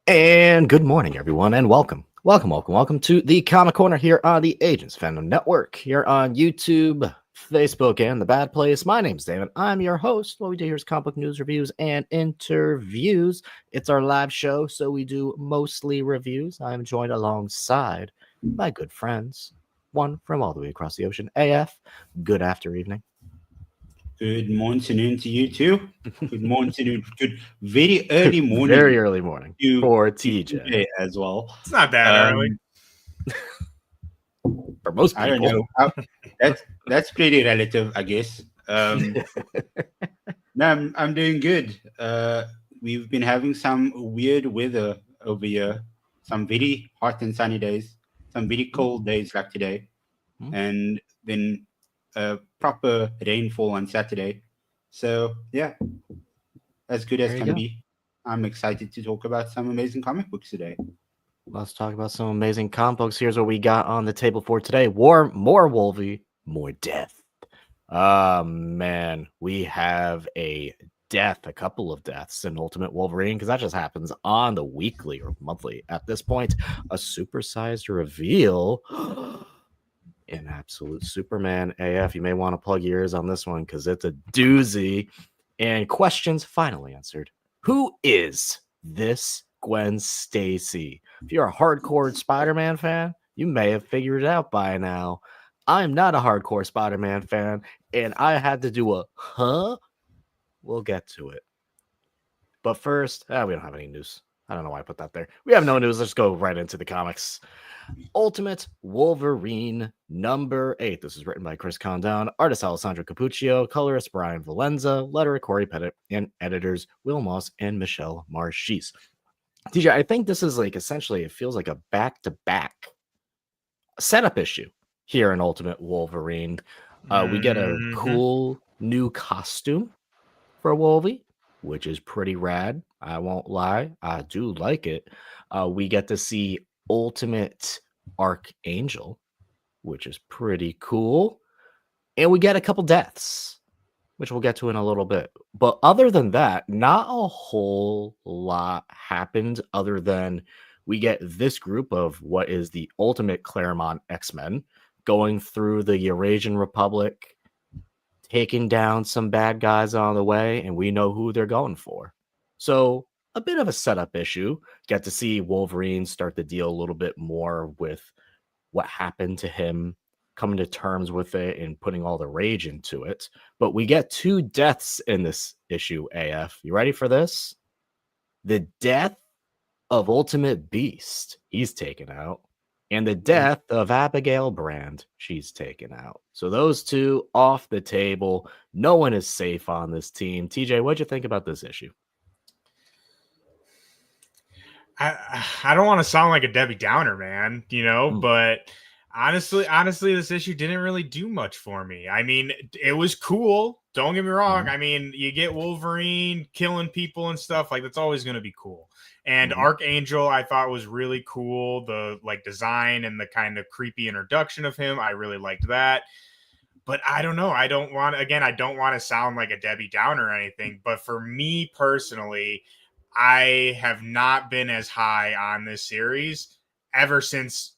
And good morning, everyone, and welcome to the Comic Corner here on the Agents Fandom Network, here on YouTube, Facebook, and the Bad Place. My name's David. I'm your host. What we do here is comic book news, reviews, and interviews. It's our live show, so we do mostly reviews. I'm joined alongside my good friends, one from all the way across the ocean, AF. Good after evening. Good morning to you too. Good morning, good very early Very morning early morning to for TJ TJ. as well. It's not that early. Um, For most I don't people. know. That's pretty relative, I guess. No, I'm doing good. We've been having some weird weather over here. Some very hot and sunny days. Some very cold days like today, Mm. and then proper rainfall on Saturday. So yeah, as good as There you can go. be. I'm excited to talk about some amazing comic books today. Let's talk about some amazing comic books. Here's what we got on the table for today. More Wolvie, more death. Man, we have a couple of deaths in Ultimate Wolverine, because that just happens on the weekly or monthly at this point. A supersized reveal in Absolute Superman AF. You may want to plug your ears on this one because it's a doozy. And questions finally answered. Who is this Gwen Stacy? If you're a hardcore Spider-Man fan, you may have figured it out by now. I'm not a hardcore Spider-Man fan, and I had to do a huh? We'll get to it. But first, we don't have any news. I don't know why I put that there. We have no news. Let's go right into the comics. Ultimate Wolverine number 8. This is written by Chris Condon, artist Alessandro Capuccio, colorist Brian Valenza, letterer Corey Pettit, and editors Will Moss and Michelle Marchese. DJ, I think this is like essentially, it feels like a back-to-back setup issue here in Ultimate Wolverine. We get a cool new costume for Wolvie, which is pretty rad. I won't lie. I do like it. We get to see Ultimate Archangel, which is pretty cool. And we get a couple deaths, which we'll get to in a little bit. But other than that, not a whole lot happened other than we get this group of what is the Ultimate Claremont X-Men going through the Eurasian Republic, taking down some bad guys on the way, and we know who they're going for. So a bit of a setup issue. Get to see Wolverine start to deal a little bit more with what happened to him, coming to terms with it and putting all the rage into it. But we get 2 deaths in this issue, AF. You ready for this? The death of Ultimate Beast, he's taken out, and the death of Abigail Brand, she's taken out. So those 2 off the table. No one is safe on this team. TJ, what'd you think about this issue? I don't want to sound like a Debbie Downer, man, but honestly, this issue didn't really do much for me. I mean, it was cool. Don't get me wrong. I mean, you get Wolverine killing people and stuff, like that's always going to be cool. And Archangel, I thought was really cool. The like design and the kind of creepy introduction of him, I really liked that. But I don't know. I don't want to sound like a Debbie Downer or anything. But for me personally, I have not been as high on this series ever since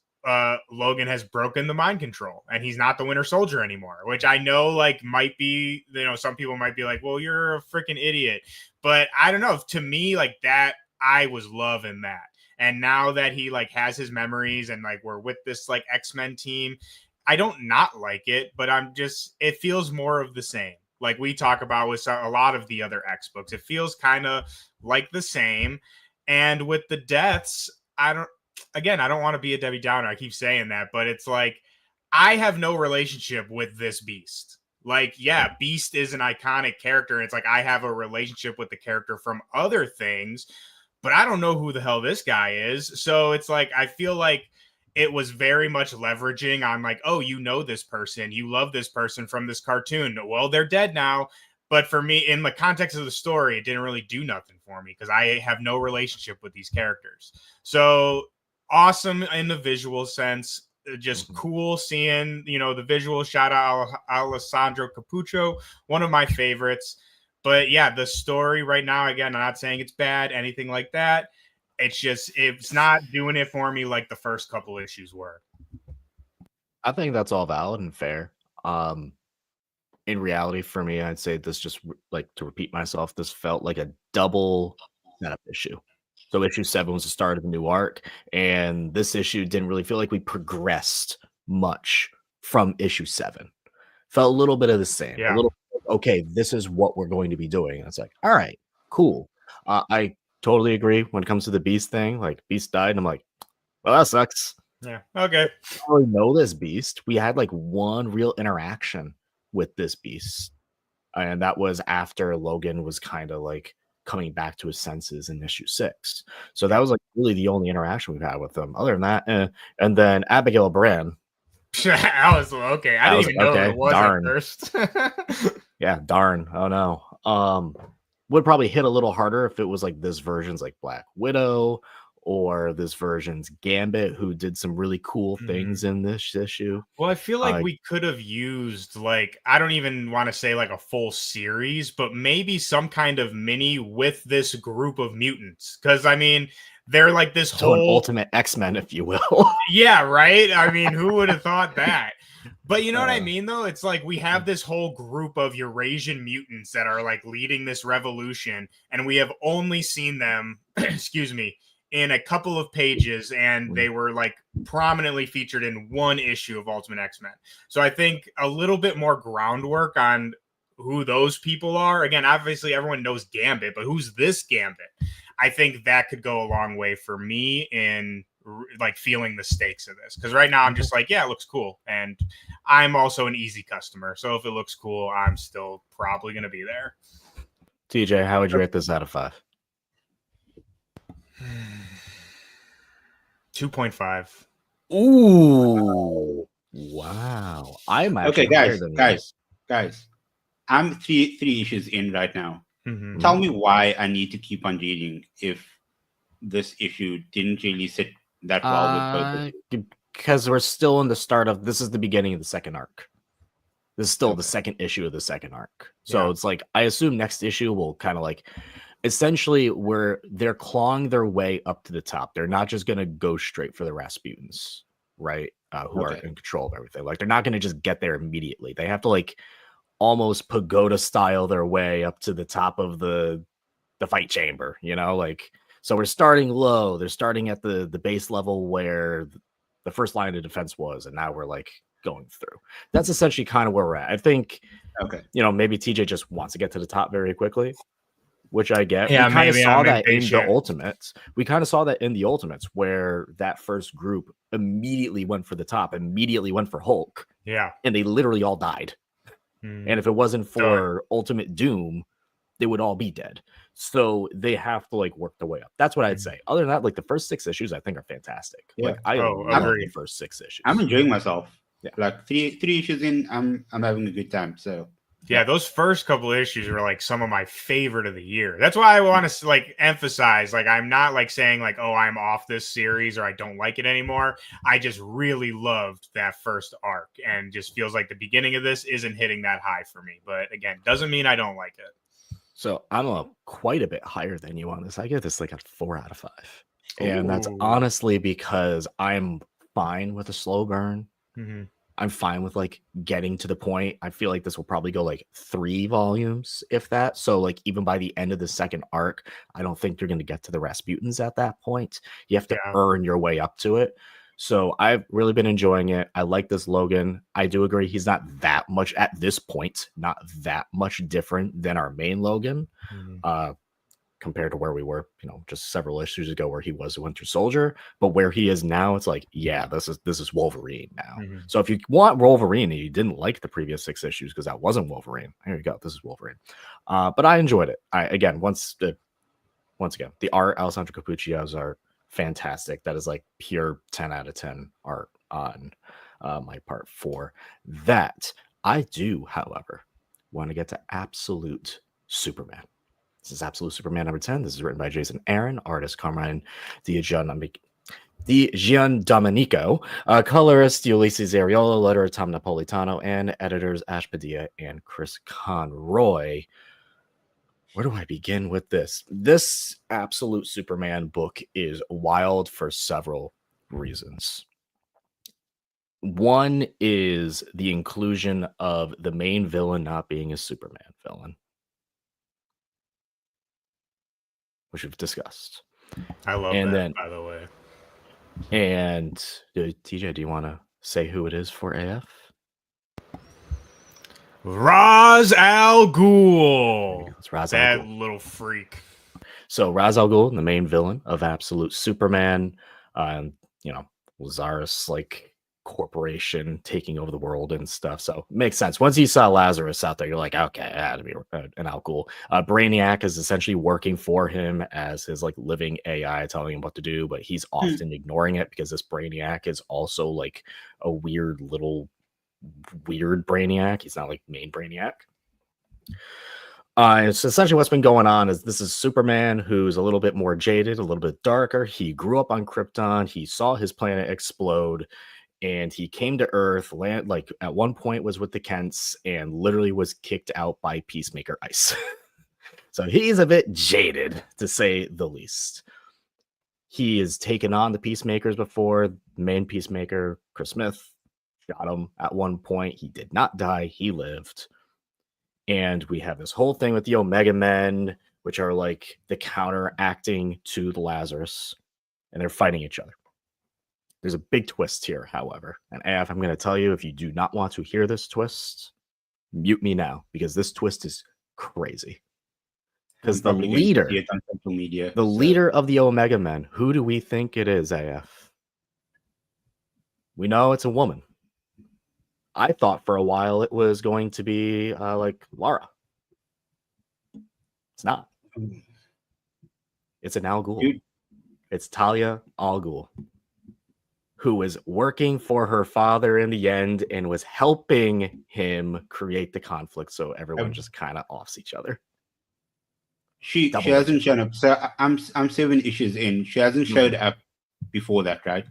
Logan has broken the mind control and he's not the Winter Soldier anymore, which I know like might be, some people might be like, well, you're a freaking idiot. But I don't know. To me, like that, I was loving that. And now that he like has his memories and like we're with this like X-Men team, I don't not like it, but it feels more of the same. Like we talk about with a lot of the other X books, it feels kind of like the same. And with the deaths, I don't want to be a Debbie Downer. I keep saying that, but it's like, I have no relationship with this Beast. Like, yeah, Beast is an iconic character. And it's like, I have a relationship with the character from other things, but I don't know who the hell this guy is. So it's like, I feel like it was very much leveraging on like, oh, this person, you love this person from this cartoon. Well, they're dead now. But for me, in the context of the story, it didn't really do nothing for me because I have no relationship with these characters. So awesome in the visual sense. Just cool seeing, the visual. Shout out Alessandro Capuccio, one of my favorites. But yeah, the story right now, again, I'm not saying it's bad, anything like that. it's not doing it for me like the first couple issues were. I think that's all valid and fair. In reality, for me, I'd say this just like to repeat myself, this felt like a double setup issue. So issue 7 was the start of the new arc, and this issue didn't really feel like we progressed much from issue 7. Felt a little bit of the same. Yeah. A little okay, this is what we're going to be doing. And it's like, all right, cool. I totally agree when it comes to the Beast thing. Like Beast died, and I'm like, well, that sucks. Yeah. Okay. I don't really know this Beast. We had like one real interaction with this Beast, and that was after Logan was kind of like coming back to his senses in issue 6. So that was like really the only interaction we've had with them. Other than that, and then Abigail Bran. I was okay. I didn't even know okay, it was darn. at first. Yeah, darn. Oh no. Would probably hit a little harder if it was like this version's like Black Widow or this version's Gambit, who did some really cool things in this issue. Well, I feel like we could have used like, I don't even want to say like a full series, but maybe some kind of mini with this group of mutants. Because I mean, they're like this So an whole ultimate X-Men, if you will. yeah, right. I mean, who would have thought that? But you know what I mean, though? It's like we have this whole group of Eurasian mutants that are like leading this revolution, and we have only seen them, excuse me, in a couple of pages, and they were like prominently featured in one issue of Ultimate X-Men. So I think a little bit more groundwork on who those people are. Again, obviously everyone knows Gambit, but who's this Gambit? I think that could go a long way for me in like feeling the stakes of this, because right now I'm just like, yeah, it looks cool, and I'm also an easy customer, so if it looks cool, I'm still probably going to be there. TJ, how would you rate this out of 5? 2.5. Ooh, wow. I'm actually okay, guys. I'm three issues in right now. Tell me why I need to keep on reading if this issue didn't really sit that well with both. Because we're still in the start of this is the beginning of the second arc. This is still the second issue of the second arc. So it's like I assume next issue will kind of like essentially where they're clawing their way up to the top. They're not just gonna go straight for the Rasputins, right? Who are in control of everything. Like they're not gonna just get there immediately. They have to like almost pagoda style their way up to the top of the fight chamber, you know, like so we're starting low. They're starting at the base level where the first line of defense was, and now we're like going through. That's essentially kind of where we're at. I think you know, maybe TJ just wants to get to the top very quickly, which I get. Yeah, we kind of maybe saw I'm that in impatient. the Ultimates. We kind of saw that in the Ultimates where that first group immediately went for the top, immediately went for Hulk. Yeah. And they literally all died. And if it wasn't for Ultimate Doom, they would all be dead. So they have to like work their way up. That's what I'd say. Other than that, like the first 6 issues, I think are fantastic. Yeah. Like I love the first 6 issues. I'm enjoying myself. Yeah. Like three issues in, I'm having a good time. So yeah, those first couple of issues were like some of my favorite of the year. That's why I want to like emphasize, like I'm not like saying like, oh, I'm off this series or I don't like it anymore. I just really loved that first arc, and just feels like the beginning of this isn't hitting that high for me. But again, doesn't mean I don't like it. So I'm quite a bit higher than you on this. I give this like a 4 out of 5. And that's honestly because I'm fine with a slow burn. I'm fine with like getting to the point. I feel like this will probably go like 3 volumes, if that. So like even by the end of the second arc, I don't think you're going to get to the Rasputins at that point. You have to earn your way up to it. So I've really been enjoying it. I like this Logan. I do agree he's not that much at this point, not that much different than our main Logan. Compared to where we were, you know, just several issues ago where he was a Winter Soldier, but where he is now, it's like, yeah, this is Wolverine now. So if you want Wolverine and you didn't like the previous 6 issues because that wasn't Wolverine, here you go. This is Wolverine. But I enjoyed it. Once again, the art, Alessandro Cappuccio's are fantastic. That is like pure 10 out of 10 art on my part for that. I do, however, want to get to Absolute Superman. This is Absolute Superman number 10. This is written by Jason Aaron, artist Carmine Gian Domenico, colorist Ulysses Ariola, letterer Tom Napolitano, and editors Ash Padilla and Chris Conroy. Where do I begin with this? This Absolute Superman book is wild for several reasons. One is the inclusion of the main villain not being a Superman villain, which we've discussed. I love And that, then, by the way. And TJ, do you want to say who it is for AF? Ra's al Ghul. It's Ra's al Ghul. Little freak. So Ra's al Ghul, the main villain of Absolute Superman, Lazarus like corporation taking over the world and stuff. So it makes sense. Once you saw Lazarus out there, you're like, okay, it had to be an Al Ghul. Brainiac is essentially working for him as his like living AI, telling him what to do, but he's often ignoring it because this Brainiac is also like a weird Brainiac. He's not like main Brainiac. It's essentially what's been going on is this is Superman who's a little bit more jaded, a little bit darker. He grew up on Krypton. He saw his planet explode and he came to Earth, like at one point was with the Kents and literally was kicked out by Peacemaker Ice. So he's a bit jaded, to say the least. He has taken on the Peacemakers before. The main Peacemaker, Chris Smith, shot him at one point. He did not die. He lived. And we have this whole thing with the Omega Men, which are like the counteracting to the Lazarus, and they're fighting each other. There's a big twist here, however. And AF, I'm going to tell you, if you do not want to hear this twist, mute me now, because this twist is crazy. Because the leader of the Omega Men, who do we think it is, AF? We know it's a woman. I thought for a while it was going to be like Lara. It's not. It's an Al Ghul. Dude. It's Talia al Ghul, who was working for her father in the end and was helping him create the conflict, so everyone just kind of offs each other. She hasn't shown up. So I'm 7 issues in. She hasn't showed up before that, right?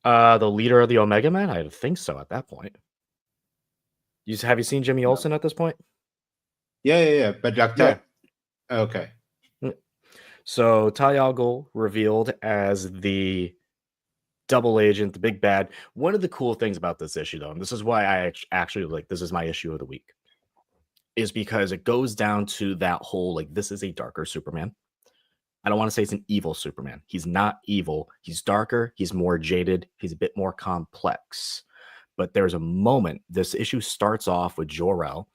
The leader of the Omega Men? I think so at that point. Have you seen Jimmy Olsen at this point? Yeah. But like that. Yeah. Okay. So Talia al Ghul revealed as the double agent, the big bad. One of the cool things about this issue, though, and this is why I actually like this is my issue of the week, is because it goes down to that whole like this is a darker Superman. I don't want to say it's an evil Superman. He's not evil. He's darker. He's more jaded. He's a bit more complex. But there's a moment. This issue starts off with Jor-El,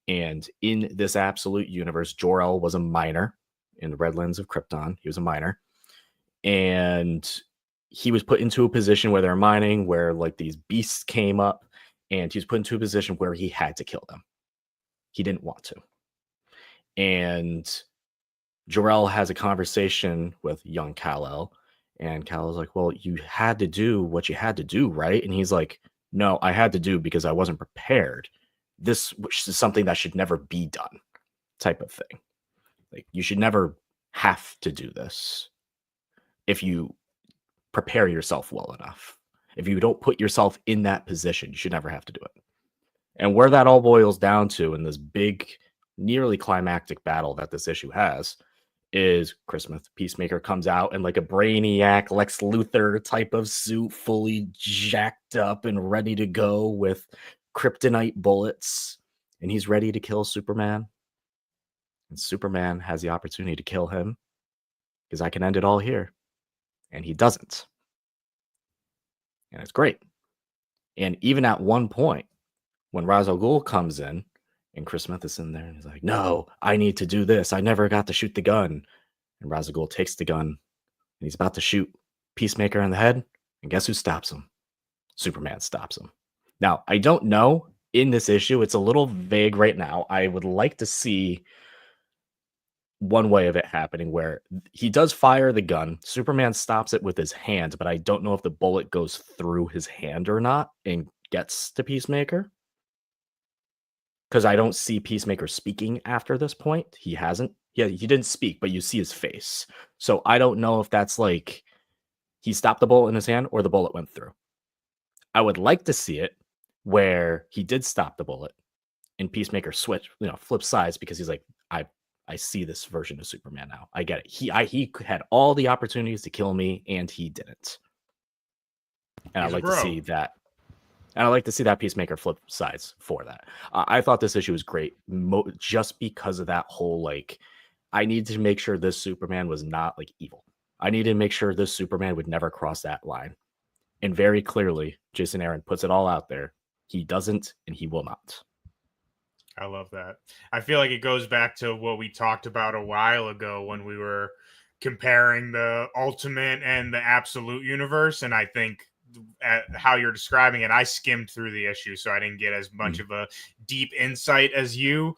and in this Absolute universe, Jor-El was a miner in the Redlands of Krypton. He was a miner, and he was put into a position where they're mining, where like these beasts came up, and he was put into a position where he had to kill them. He didn't want to. And Jor-El has a conversation with young Kal-El, and Kal-El's like, well, you had to do what you had to do, right? And he's like, no, I had to do because I wasn't prepared. This is something that should never be done, type of thing. Like, you should never have to do this if you prepare yourself well enough. If you don't put yourself in that position, you should never have to do it. And where that all boils down to in this big, nearly climactic battle that this issue has is Chris Smith, Peacemaker, comes out in like a Brainiac, Lex Luthor type of suit, fully jacked up and ready to go with kryptonite bullets. And he's ready to kill Superman. And Superman has the opportunity to kill him because I can end it all here. And he doesn't. And it's great. And even at one point, when Ra's al Ghul comes in, and Chris Smith is in there, and he's like, no, I need to do this. I never got to shoot the gun. And Ra's al Ghul takes the gun, and he's about to shoot Peacemaker in the head. And guess who stops him? Superman stops him. Now, I don't know in this issue. It's a little vague right now. I would like to see one way of it happening where he does fire the gun. Superman stops it with his hand, but I don't know if the bullet goes through his hand or not and gets to Peacemaker. Because I don't see Peacemaker speaking after this point. He hasn't. Yeah, he didn't speak, but you see his face. So I don't know if that's like he stopped the bullet in his hand or the bullet went through. I would like to see it where he did stop the bullet and Peacemaker flips sides because he's like, I see this version of Superman now. I get it. He had all the opportunities to kill me, and he didn't. And I'd like to see that. And I like to see that Peacemaker flip sides for that. I thought this issue was great, just because of that whole, like, I needed to make sure this Superman was not like evil. I needed to make sure this Superman would never cross that line. And very clearly, Jason Aaron puts it all out there. He doesn't, and he will not. I love that. I feel like it goes back to what we talked about a while ago when we were comparing the Ultimate and the Absolute universe. And I think how you're describing it, I skimmed through the issue, so I didn't get as much of a deep insight as you.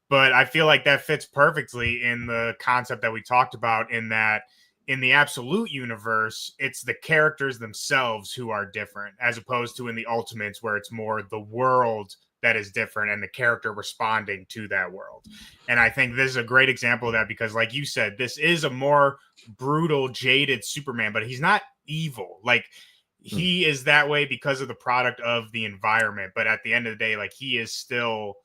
But I feel like that fits perfectly in the concept that we talked about, in that in the Absolute universe, it's the characters themselves who are different, as opposed to in the Ultimates, where it's more the world that is different and the character responding to that world. And I think this is a great example of that, because like you said, this is a more brutal, jaded Superman, but he's not evil. Like, he is that way because of the product of the environment. But at the end of the day, like, he is still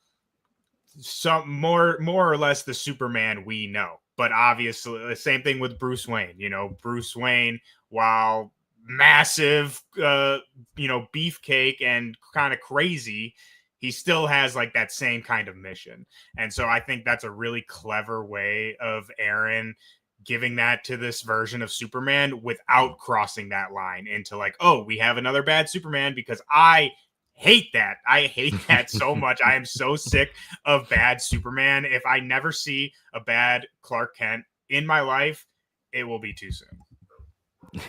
some more or less the Superman we know. But obviously the same thing with Bruce Wayne. You know, Bruce Wayne, while massive, beefcake and kind of crazy, he still has like that same kind of mission. And so I think that's a really clever way of Aaron giving that to this version of Superman without crossing that line into like, oh, we have another bad Superman, because I hate that. I hate that so much. I am so sick of bad Superman. If I never see a bad Clark Kent in my life, it will be too soon.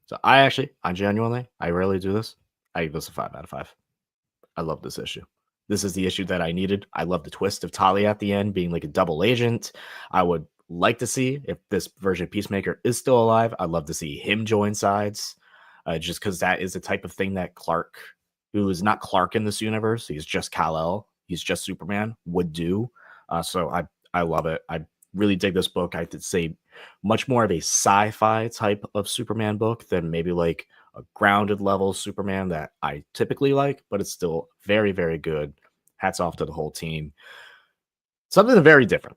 So I genuinely, I rarely do this. I give this a 5 out of 5. I love this issue. This is the issue that I needed. I love the twist of Talia at the end being like a double agent. I would like to see, if this version of Peacemaker is still alive, I'd love to see him join sides, just because that is the type of thing that Clark, who is not Clark in this universe, he's just Kal-El, he's just Superman, would do. So I love it. I really dig this book. I could say much more of a sci-fi type of Superman book than maybe like a grounded level Superman that I typically like, but it's still very, very good. Hats off to the whole team. Something very different.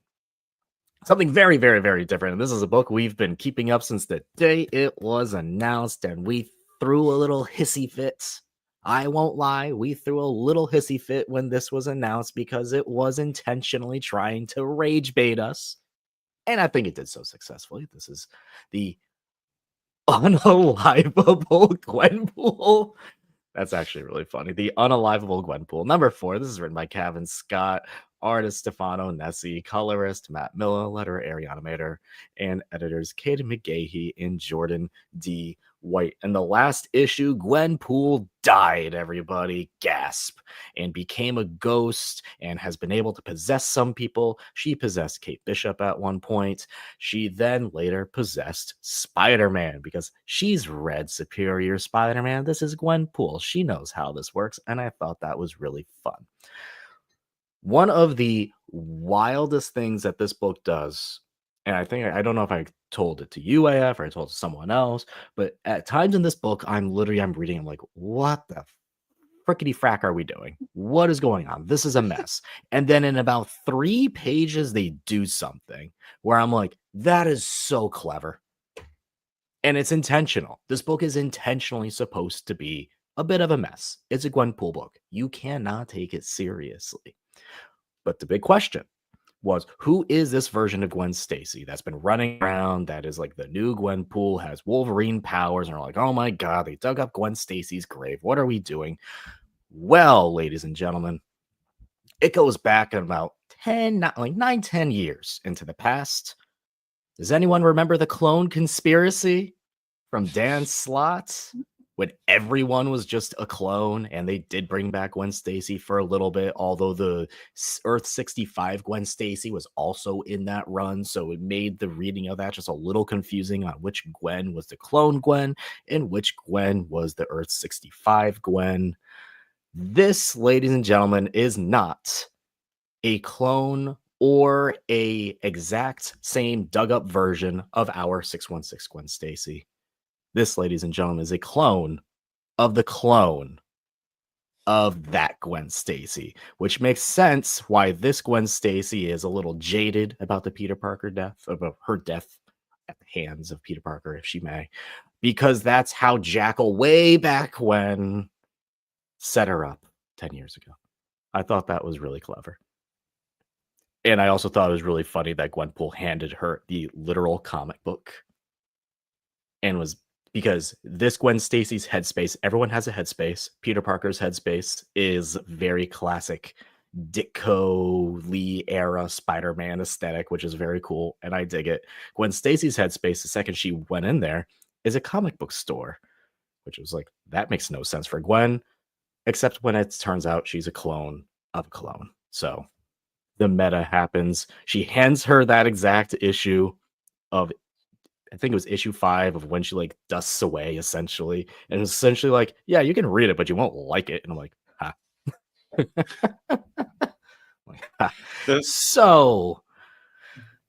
Something very, very, very different. And this is a book we've been keeping up since the day it was announced, and we threw a little hissy fit. I won't lie, we threw a little hissy fit when this was announced, because it was intentionally trying to rage bait us. And I think it did so successfully. This is the unalivable Gwenpool. That's actually really funny. The unalivable Gwenpool. Number 4. This is written by Kevin Scott, artist Stefano Nessi, colorist Matt Miller, letterer Ariana Mater, and editors Kate McGahey and Jordan D. White. In the last issue, Gwenpool died, everybody, gasp, and became a ghost and has been able to possess some people. She possessed Kate Bishop at one point. She then later possessed Spider-Man, because she's Red Superior Spider-Man. This is Gwenpool. She knows how this works, and I thought that was really fun. One of the wildest things that this book does, and I don't know if I told it to you, AF, or I told it to someone else, but at times in this book, I'm reading, I'm like, what the frickety frack are we doing? What is going on? This is a mess. And then in about 3 pages, they do something where I'm like, that is so clever. And it's intentional. This book is intentionally supposed to be a bit of a mess. It's a Gwenpool book. You cannot take it seriously. But the big question was, who is this version of Gwen Stacy that's been running around, that is like the new Gwenpool, has Wolverine powers, and are like, oh my god, they dug up Gwen Stacy's grave. What are we doing? Well, ladies and gentlemen, it goes back about 9-10 years into the past. Does anyone remember the clone conspiracy from Dan Slott, when everyone was just a clone, and they did bring back Gwen Stacy for a little bit, although the Earth 65 Gwen Stacy was also in that run, so it made the reading of that just a little confusing on which Gwen was the clone Gwen and which Gwen was the Earth 65 Gwen. This, ladies and gentlemen, is not a clone or a exact same dug up version of our 616 Gwen Stacy. This, ladies and gentlemen, is a clone of the clone of that Gwen Stacy, which makes sense why this Gwen Stacy is a little jaded about the Peter Parker death, about her death at the hands of Peter Parker, if she may, because that's how Jackal way back when set her up 10 years ago. I thought that was really clever. And I also thought it was really funny that Gwenpool handed her the literal comic book and was, because this Gwen Stacy's headspace, everyone has a headspace. Peter Parker's headspace is very classic Ditko Lee era Spider-Man aesthetic, which is very cool. And I dig it. Gwen Stacy's headspace, the second she went in there, is a comic book store, which was like, that makes no sense for Gwen, except when it turns out she's a clone of a clone. So the meta happens. She hands her that exact issue of, I think it was issue 5 of when she like dusts away essentially. And it's essentially like, yeah, you can read it, but you won't like it. And I'm like, ha. So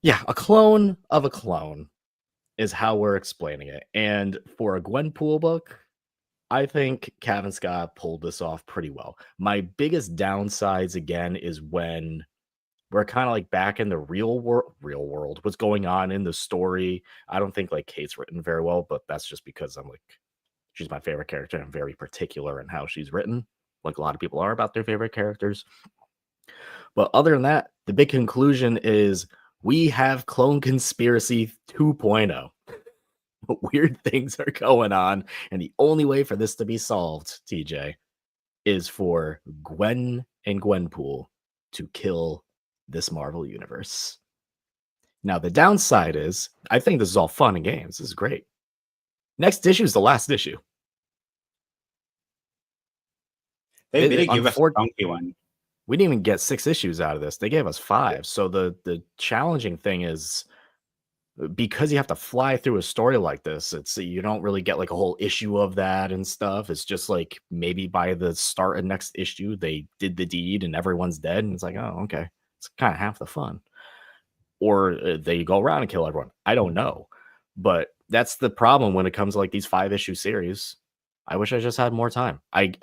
yeah, a clone of a clone is how we're explaining it. And for a Gwenpool book, I think Cavan Scott pulled this off pretty well. My biggest downsides again is when we're kind of like back in the real world, what's going on in the story. I don't think like Kate's written very well, but that's just because I'm like, she's my favorite character and I'm very particular in how she's written, like a lot of people are about their favorite characters. But other than that, the big conclusion is we have Clone Conspiracy 2.0. Weird things are going on, and the only way for this to be solved, TJ, is for Gwen and Gwenpool to kill this Marvel universe. Now, the downside is, I think this is all fun and games. This is great. Next issue is the last issue. They give us a donkey one. We didn't even get 6 issues out of this. They gave us 5. So the challenging thing is, because you have to fly through a story like this, it's, you don't really get like a whole issue of that and stuff. It's just like maybe by the start of next issue they did the deed and everyone's dead, and it's like, oh, okay, it's kind of half the fun. Or they go around and kill everyone. I don't know, but that's the problem when it comes to like these 5-issue series. I wish I just had more time. I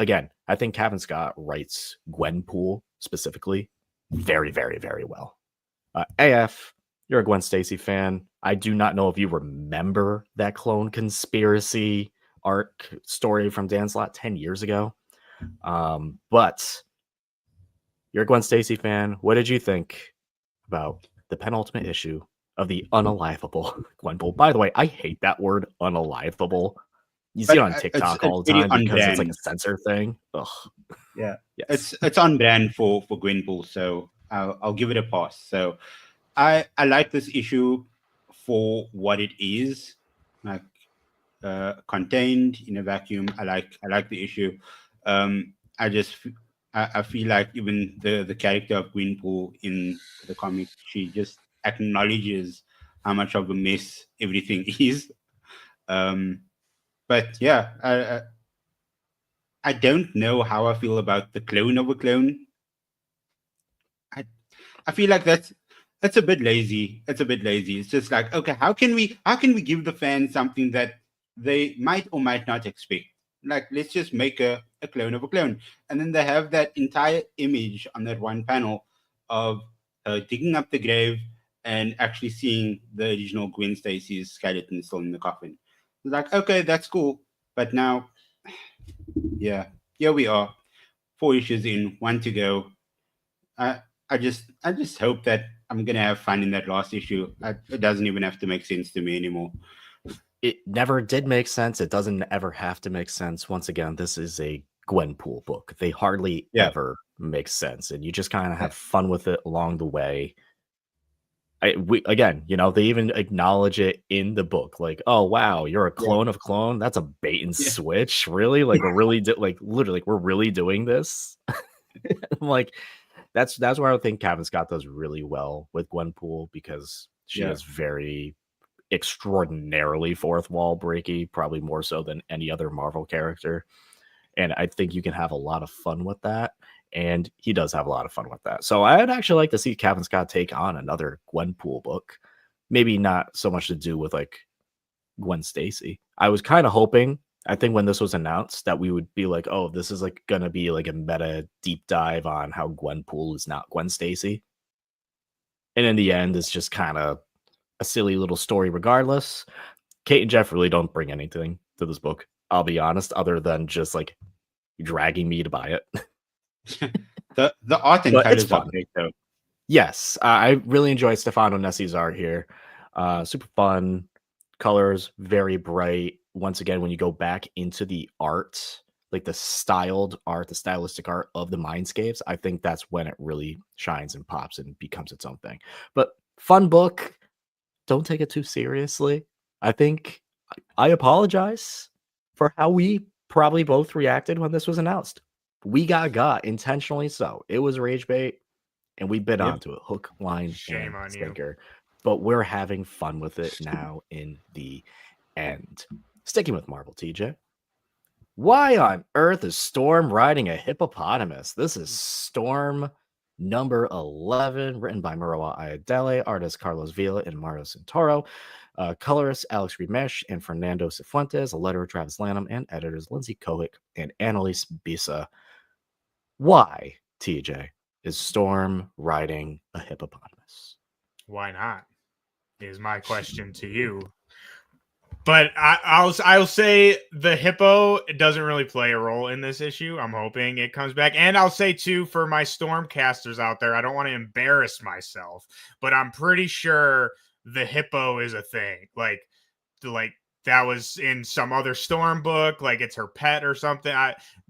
think Cavan Scott writes Gwenpool specifically very, very, very well. AF, you're a Gwen Stacy fan. I do not know if you remember that Clone Conspiracy arc story from Dan Slott 10 years ago. But you're a Gwen Stacy fan. What did you think about the penultimate issue of the unalivable Gwenpool? By the way, I hate that word, unalivable. You see it on TikTok all the time because it's like a censor thing. Ugh. Yeah, yes. It's on brand for Gwenpool, so I'll give it a pass. So I like this issue for what it is, like contained in a vacuum. I like the issue. I feel like even the character of Gwenpool in the comic, she just acknowledges how much of a mess everything is. But yeah, I don't know how I feel about the clone of a clone. I feel like that's a bit lazy. It's a bit lazy. It's just like, okay, how can we give the fans something that they might or might not expect? Like, let's just make a clone of a clone. And then they have that entire image on that one panel of digging up the grave and actually seeing the original Gwen Stacy's skeleton still in the coffin. It's like, okay, that's cool. But now, yeah, here we are. 4 issues in, 1 to go. I just hope that I'm gonna have fun in that last issue. It doesn't even have to make sense to me anymore. It never did make sense. It doesn't ever have to make sense. Once again, this is a Gwenpool book. They hardly ever make sense, and you just kind of have fun with it along the way. Again, they even acknowledge it in the book, like, oh wow, you're a clone of clone. That's a bait and switch, really? Like, we're really literally, we're really doing this. I'm like, that's where I think Cavan Scott does really well with Gwenpool, because she is very extraordinarily fourth wall breaky, probably more so than any other Marvel character. And I think you can have a lot of fun with that. And he does have a lot of fun with that. So I'd actually like to see Cavan Scott take on another Gwenpool book. Maybe not so much to do with like Gwen Stacy. I was kind of hoping I think when this was announced that we would be like, oh, this is like gonna be like a meta deep dive on how Gwenpool is not Gwen Stacy. And in the end, it's just kind of a silly little story regardless. Kate and Jeff really don't bring anything to this book, I'll be honest, other than just like dragging me to buy it. the art and colors are great though. Yes, I really enjoy Stefano Nessi's art here. Super fun colors, very bright. Once again, when you go back into the art, like the styled art, the stylistic art of the Mindscapes, I think that's when it really shines and pops and becomes its own thing. But fun book. Don't take it too seriously. I think I apologize for how we probably both reacted when this was announced. We got intentionally so. It was rage bait, and we bit onto it, hook, line, Shame on sinker. But we're having fun with it now in the end. Sticking with Marvel, TJ. Why on earth is Storm riding a hippopotamus? This is Storm number 11, written by Maroa Ayadele, artist Carlos Vila and Mario Santoro, colorist Alex Rimesh and Fernando Cifuentes, a letterer Travis Lanham, and editors Lindsay Kohik and Annalise Bisa. Why, TJ, is Storm riding a hippopotamus? Why not? Is my question to you. But I'll say the hippo doesn't really play a role in this issue. I'm hoping it comes back. And I'll say, too, for my Stormcasters out there, I don't want to embarrass myself, but I'm pretty sure the hippo is a thing. Like that was in some other Storm book, like it's her pet or something.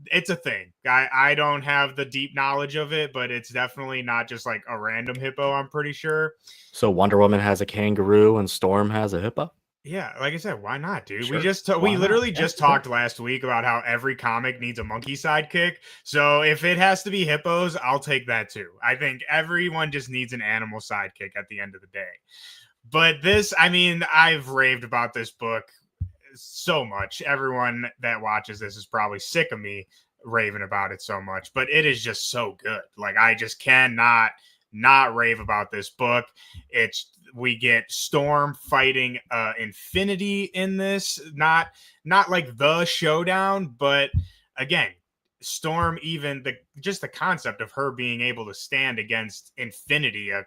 It's a thing. I don't have the deep knowledge of it, but it's definitely not just like a random hippo, I'm pretty sure. So Wonder Woman has a kangaroo and Storm has a hippo? Yeah, like I said, why not, dude? Sure. We literally just talked last week about how every comic needs a monkey sidekick. So if it has to be hippos, I'll take that too. I think everyone just needs an animal sidekick at the end of the day. But this, I mean, I've raved about this book so much. Everyone that watches this is probably sick of me raving about it so much, but it is just so good. Like, I just cannot not rave about this book. We get Storm fighting Infinity in this, not like the showdown, but again, Storm, even the concept of her being able to stand against Infinity, a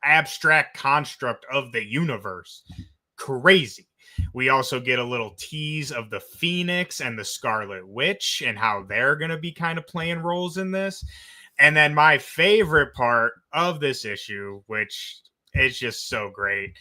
abstract construct of the universe, crazy. We also get a little tease of the Phoenix and the Scarlet Witch and how they're going to be kind of playing roles in this. And then my favorite part of this issue, which is just so great,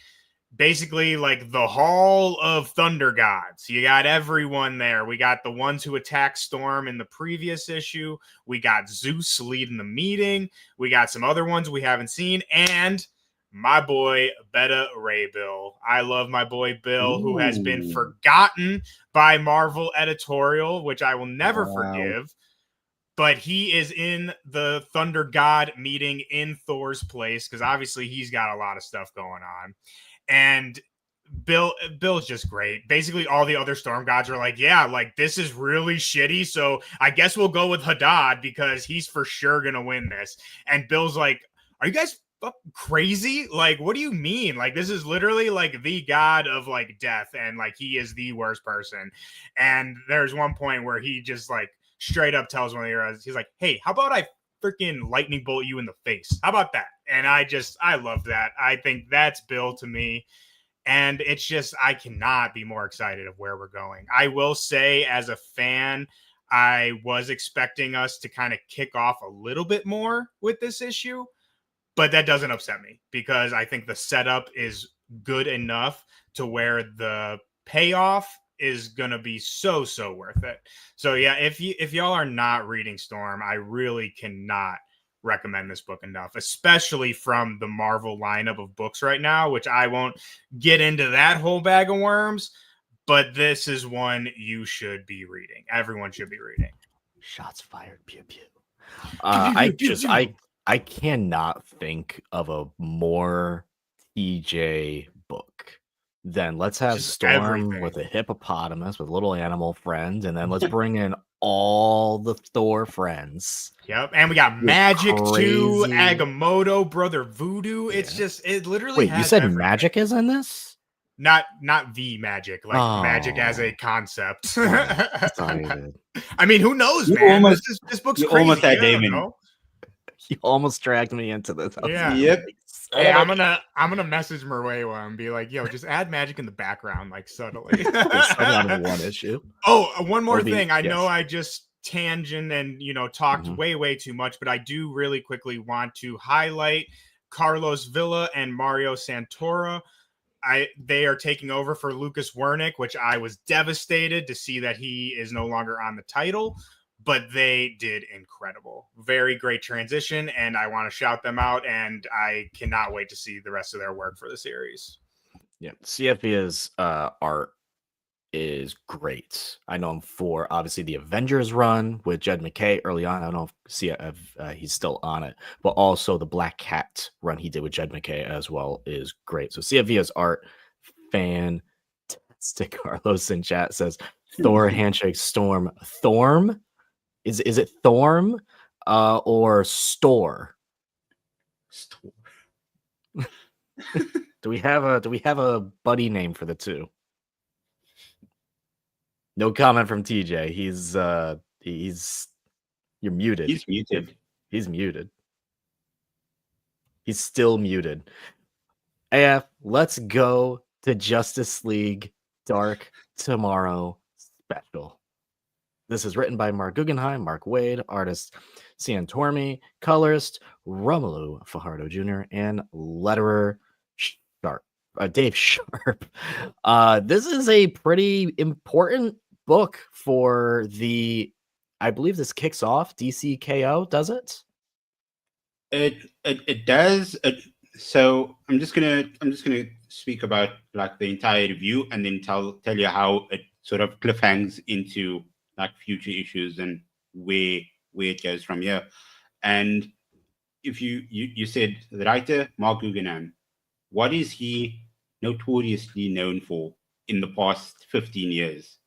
basically like the Hall of Thunder Gods. You got everyone there. We got the ones who attacked Storm in the previous issue. We got Zeus leading the meeting. We got some other ones we haven't seen. And my boy, Beta Ray Bill. I love my boy Bill, who has been forgotten by Marvel editorial, which I will never forgive. But he is in the Thunder God meeting in Thor's place, because obviously he's got a lot of stuff going on. And Bill's just great. Basically, all the other Storm Gods are like, yeah, like this is really shitty, so I guess we'll go with Hadad because he's for sure going to win this. And Bill's like, are you guys crazy? Like, what do you mean? Like, this is literally like the god of like death, and like he is the worst person. And there's one point where he just like straight up tells one of the heroes, he's like, hey, how about I freaking lightning bolt you in the face? How about that? And I love that. I think that's Bill to me. And it's just, I cannot be more excited of where we're going. I will say, as a fan, I was expecting us to kind of kick off a little bit more with this issue, but that doesn't upset me because I think the setup is good enough to where the payoff is gonna be so worth it. So yeah, if y'all are not reading Storm, I really cannot recommend this book enough, especially from the Marvel lineup of books right now, which I won't get into that whole bag of worms, but this is one you should be reading. Everyone should be reading. Shots fired. Pew pew. I cannot think of a more TJ book than let's have just Storm everything. With a hippopotamus with little animal friends, and then let's bring in all the Thor friends. Yep, and we got Magic too, Agamotto, Brother Voodoo. It's just, it literally. Wait, you said everything. Magic is in this? not the magic, like magic as a concept. Excited. I mean, who knows, You man? almost- This book's you crazy. almost had I don't Damon. know. You almost dragged me into this. Yeah. Yep. Hey, I'm gonna message Merwewa and be like, yo, just add magic in the background, like subtly. It's only on one issue. Oh, one more Or the- thing. I know yes. I just tangent and talked Mhm. way too much, but I do really quickly want to highlight Carlos Villa and Mario Santora. They are taking over for Lucas Wernick, which I was devastated to see that he is no longer on the title, but they did incredible. Very great transition, and I want to shout them out, and I cannot wait to see the rest of their work for the series. Yeah, CFB's art is great. I know him for obviously the Avengers run with Jed McKay early on. I don't know if he's still on it, but also the Black Cat run he did with Jed McKay as well is great. So CFB's art, fantastic. Carlos in chat says Thor handshake storm. Thorm? Is it Thorm or Store? Do we have a buddy name for the two? No comment from TJ. He's you're muted. He's muted. He's muted. He's still muted. AF, let's go to Justice League Dark Tomorrow special. This is written by Mark Guggenheim, Mark Waid, artist Cian Tormey, colorist Romelu Fajardo Jr., and letterer Dave Sharp. This is a pretty important book for I believe this kicks off DCKO, does it? It does. So I'm just gonna speak about like the entire review and then tell you how it sort of cliffhangs into like future issues and where it goes from here. And if you said the writer Mark Guggenheim, what is he notoriously known for in the past 15 years?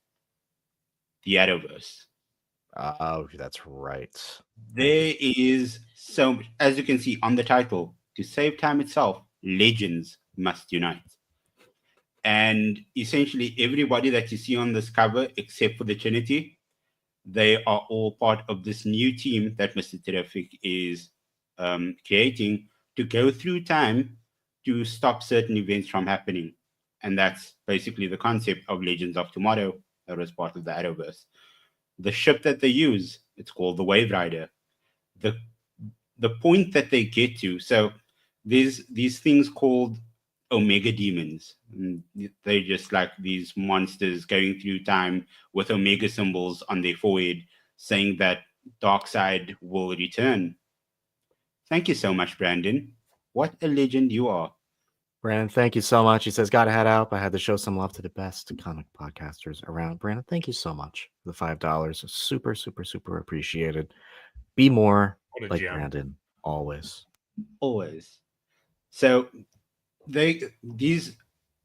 The Arrowverse. Oh, that's right. There is so much, as you can see on the title, to save time itself, legends must unite. And essentially everybody that you see on this cover, except for the Trinity, they are all part of this new team that Mr. Terrific is creating to go through time to stop certain events from happening. And that's basically the concept of Legends of Tomorrow that was part of the Arrowverse. The ship that they use, it's called the Wave Rider. The point that they get to, so there's these things called Omega Demons. They're just like these monsters going through time with Omega symbols on their forehead, saying that Darkseid will return. Thank you so much, Brandon. What a legend you are. Brandon, thank you so much. He says, gotta head out, but I had to show some love to the best comic podcasters around. Brandon, thank you so much for the $5. Super, super, super appreciated. Be more like gem. Brandon, always. Always. So these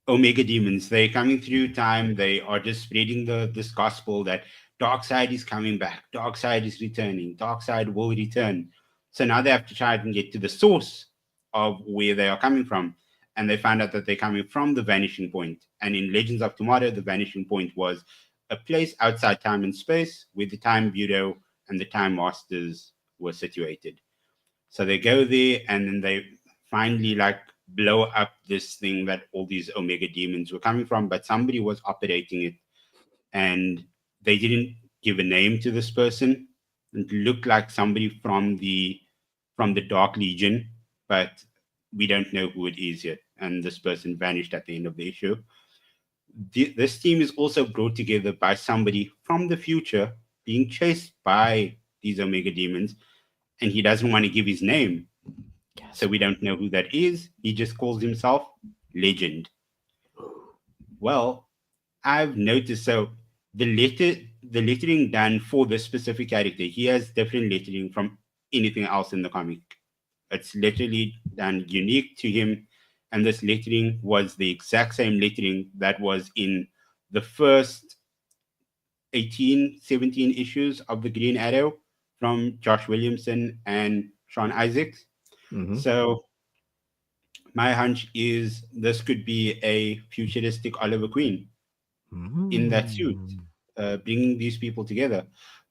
Omega Demons, they're coming through time. They are just spreading this gospel that Darkseid is coming back. Darkseid is returning. Darkseid will return. So now they have to try and get to the source of where they are coming from. And they find out that they're coming from the Vanishing Point. And in Legends of Tomorrow, the Vanishing Point was a place outside time and space where the Time Bureau and the Time Masters were situated. So they go there and then they finally like blow up this thing that all these Omega Demons were coming from, but somebody was operating it and they didn't give a name to this person. It looked like somebody from the Dark Legion, but we don't know who it is yet. And this person vanished at the end of the issue. This team is also brought together by somebody from the future being chased by these Omega Demons, and he doesn't want to give his name. Yes. So we don't know who that is. He just calls himself Legend. Well, I've noticed, so the lettering done for this specific character, he has different lettering from anything else in the comic. It's literally done unique to him. And this lettering was the exact same lettering that was in the first 18, 17 issues of the Green Arrow from Josh Williamson and Sean Isaacs. Mm-hmm. So my hunch is this could be a futuristic Oliver Queen in that suit, bringing these people together.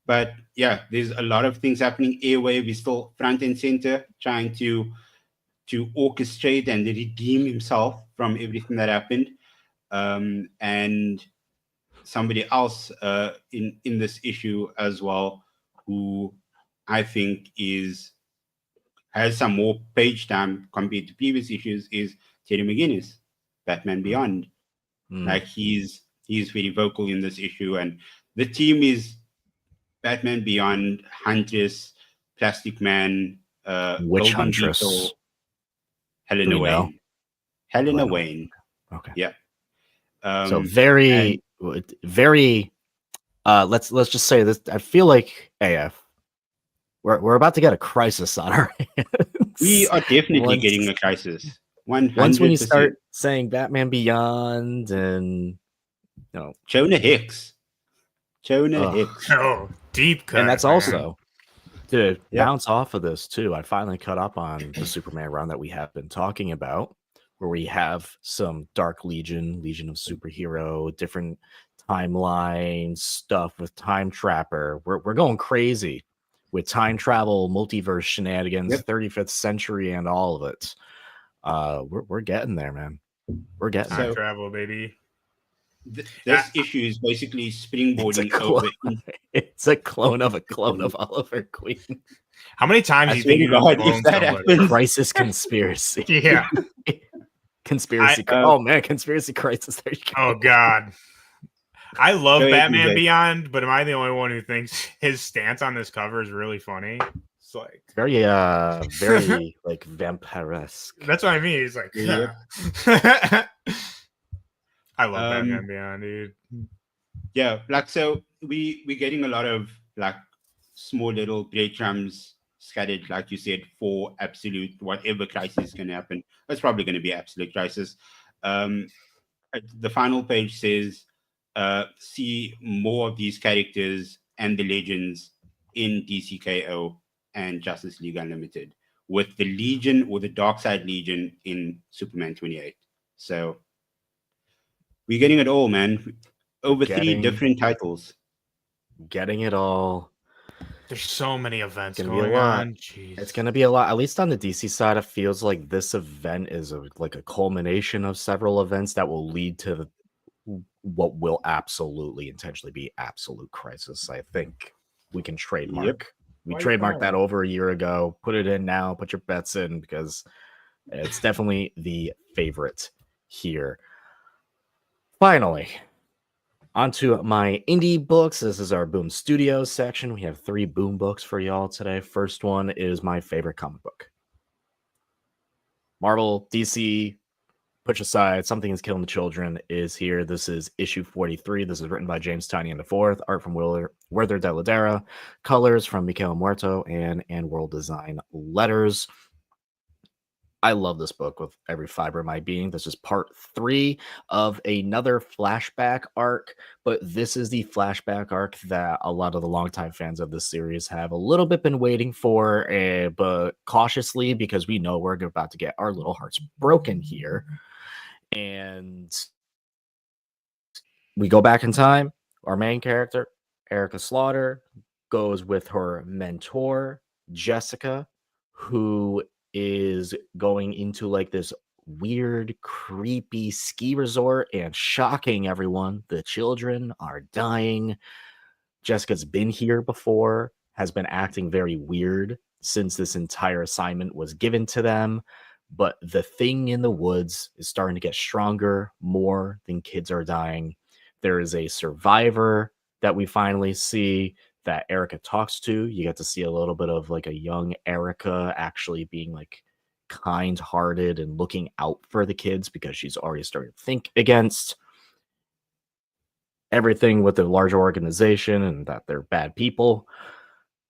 But yeah, there's a lot of things happening. Airwave is still front and center, trying to orchestrate and redeem himself from everything that happened. And somebody else in this issue as well, who I think has some more page time compared to previous issues, is Terry McGinnis, Batman Beyond. Like he's very vocal in this issue, and the team is Batman Beyond, Huntress, Plastic Man, Witch Golden Huntress, Beetle, Helena Wayne. Helena Wayne. Okay. Yeah. So very. Let's just say this. I feel like AF. We're about to get a crisis on our hands. We are definitely getting a crisis. 100%. Once when you start saying Batman Beyond and Jonah Hicks. Oh, deep cut. And that's also to bounce off of this too. I finally caught up on the Superman run that we have been talking about, where we have some Dark Legion of Superhero, different timeline stuff with Time Trapper. We're going crazy with time travel, multiverse shenanigans, 35th century, and all of it. We're getting there, man. We're getting time travel, baby. This issue is basically springboarding over. It's a clone of Oliver Queen. How many times do you think if that happens? Crisis Conspiracy? Yeah. Conspiracy. Oh man, Conspiracy Crisis. There you go. Oh god. I love Batman Beyond, but am I the only one who thinks his stance on this cover is really funny? It's like very like vampiresque. That's what I mean. He's like, I love Batman Beyond, dude. Yeah, like so we're getting a lot of like small little breadcrumbs scattered, like you said, for absolute whatever crisis can happen. It's probably going to be absolute crisis. The final page says, see more of these characters and the legends in DCKO and Justice League Unlimited, with the Legion or the Darkseid Legion in Superman 28. So we're getting it all, man. Over 3 different titles. Getting it all. There's so many events going on. Jeez. It's going to be a lot. At least on the DC side, it feels like this event is like a culmination of several events that will lead to what will absolutely intentionally be absolute crisis. I think we can trademark. Yep. We trademarked that over a year ago. Put it in now. Put your bets in, because it's definitely the favorite here. Finally, onto my indie books. This is our Boom Studios section. We have 3 Boom books for y'all today. First one is my favorite comic book. Marvel, DC, push aside, Something is Killing the Children is here. This is issue 43. This is written by James Tynion IV, art from Werther de Ladera, colors from Michael Muerto, and world design letters. I love this book with every fiber of my being. This is part 3 of another flashback arc, but this is the flashback arc that a lot of the longtime fans of this series have a little bit been waiting for, but cautiously, because we know we're about to get our little hearts broken here. And we go back in time. Our main character, Erica Slaughter, goes with her mentor, Jessica, who is going into like this weird, creepy ski resort and shocking everyone. The children are dying. Jessica's been here before, has been acting very weird since this entire assignment was given to them. But the thing in the woods is starting to get stronger more than kids are dying. There is a survivor that we finally see that Erica talks to. You get to see a little bit of like a young Erica actually being like kind-hearted and looking out for the kids, because she's already starting to think against everything with the larger organization and that they're bad people.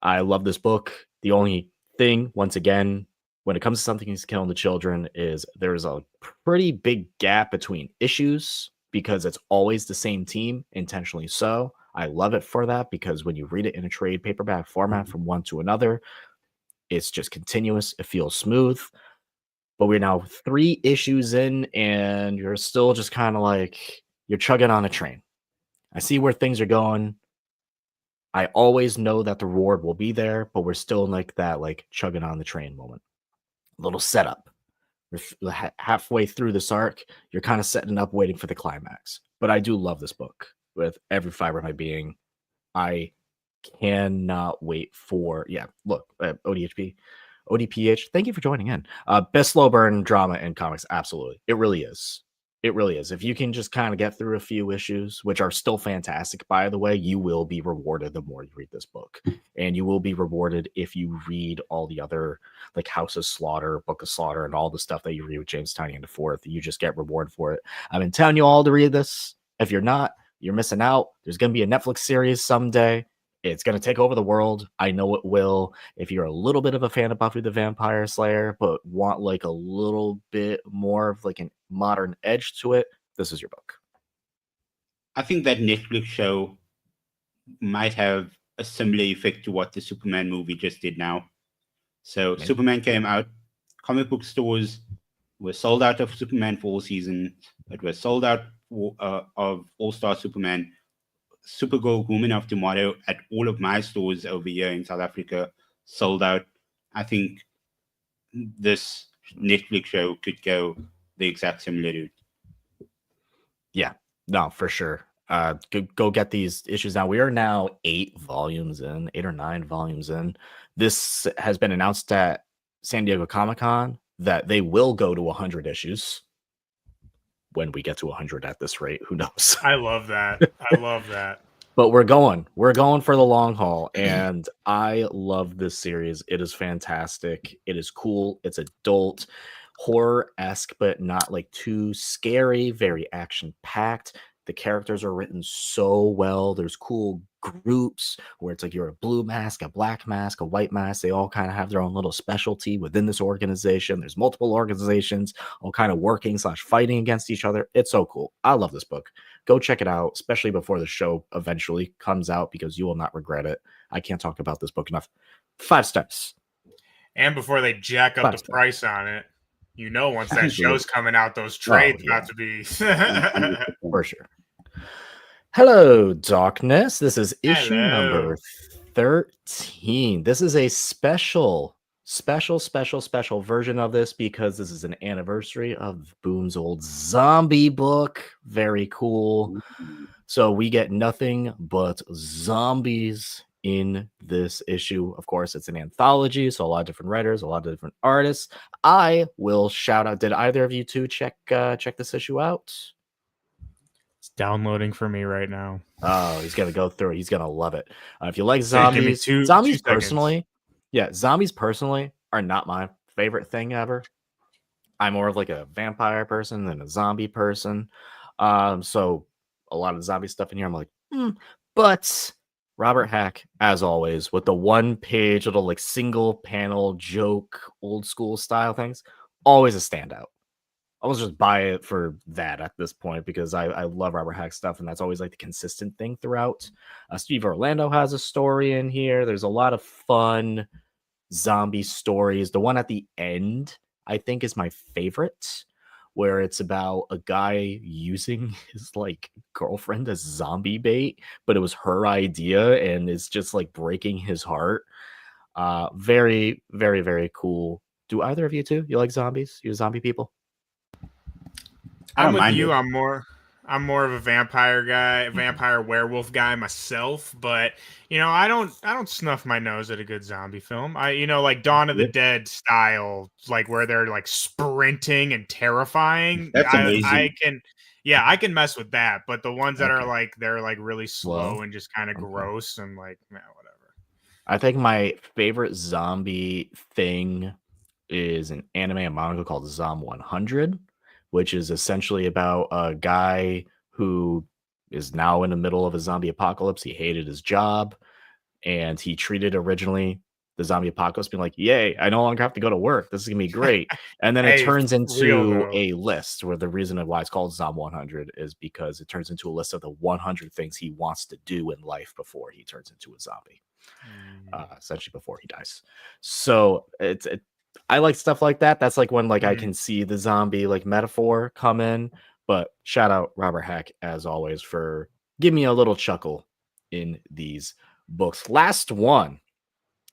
I love this book. The only thing, once again, when it comes to Something is Killing the Children, is there's a pretty big gap between issues, because it's always the same team, intentionally so. I love it for that, because when you read it in a trade paperback format from one to another, it's just continuous. It feels smooth. but we're now 3 issues in, and you're still just kind of like you're chugging on a train. I see where things are going. I always know that the reward will be there, but we're still in like that like chugging on the train moment. Little setup. We're halfway through this arc. You're kind of setting up, waiting for the climax. But I do love this book with every fiber of my being. I cannot wait for look, ODPH, thank you for joining in. Best slow burn drama in comics. Absolutely. It really is. It really is. If you can just kind of get through a few issues, which are still fantastic, by the way, you will be rewarded the more you read this book. And you will be rewarded if you read all the other, like House of Slaughter, Book of Slaughter, and all the stuff that you read with James Tynion and the Fourth. You just get rewarded for it. I've been telling you all to read this. If you're not, you're missing out. There's going to be a Netflix series someday. It's going to take over the world. I know it will. If you're a little bit of a fan of Buffy the Vampire Slayer, but want like a little bit more of like a modern edge to it, this is your book. I think that Netflix show might have a similar effect to what the Superman movie just did now. So maybe. Superman came out. Comic book stores were sold out of Superman fall season. It was sold out of All-Star Superman. Supergirl Woman of Tomorrow at all of my stores over here in South Africa sold out. I think this Netflix show could go the exact similar route. Yeah, no, for sure. Go get these issues now. We are now 8 or 9 volumes in. This has been announced at San Diego Comic-Con that they will go to 100 issues. When we get to 100 at this rate, who knows? I love that. I love that. But we're going for the long haul, and I love this series. It is fantastic. It is cool. It's adult, horror-esque, but not like too scary, very action-packed. The characters are written so well. There's cool groups where it's like you're a blue mask, a black mask, a white mask. They all kind of have their own little specialty within this organization. There's multiple organizations all kind of working / fighting against each other. It's so cool. I love this book. Go check it out, especially before the show eventually comes out, because you will not regret it. I can't talk about this book enough. 5 steps. And before they jack up the price on it. You know, once that show's coming out, those trades got to be for sure. Hello, Darkness. This is issue number 13. This is a special version of this because this is an anniversary of Boom's old zombie book. Very cool. So we get nothing but zombies in this issue. Of course, it's an anthology, so a lot of different writers, a lot of different artists. I will shout out. Did either of you two check this issue out? It's downloading for me right now. Oh, he's gonna go through it. He's gonna love it. If you like zombies, zombies personally are not my favorite thing ever. I'm more of like a vampire person than a zombie person. So a lot of zombie stuff in here, I'm like, but Robert Hack, as always, with the 1-page little like single panel joke, old school style things, always a standout. I was just buy it for that at this point because I love Robert Hack stuff, and that's always like the consistent thing throughout. Steve Orlando has a story in here. There's a lot of fun zombie stories. The one at the end, I think, is my favorite, where it's about a guy using his like girlfriend as zombie bait, but it was her idea and it's just like breaking his heart. Very, very, very cool. Do either of you two? You like zombies? You zombie people? I'm with you. I'm more of a vampire guy, vampire werewolf guy myself, but you know, I don't snuff my nose at a good zombie film. Like Dawn of the Dead style, like where they're like sprinting and terrifying. That's amazing. I can mess with that, but the ones that are like they're like really slow and just kind of gross and like, man, whatever. I think my favorite zombie thing is an anime and manga called Zom 100. Which is essentially about a guy who is now in the middle of a zombie apocalypse. He hated his job, and he treated originally the zombie apocalypse being like, yay, I no longer have to go to work. This is going to be great. And then it turns into a list where the reason of why it's called Zom 100 is because it turns into a list of the 100 things he wants to do in life before he turns into a zombie, essentially before he dies. So I like stuff like that. That's like when like I can see the zombie like metaphor come in. But shout out Robert Hack as always for giving me a little chuckle in these books. Last one.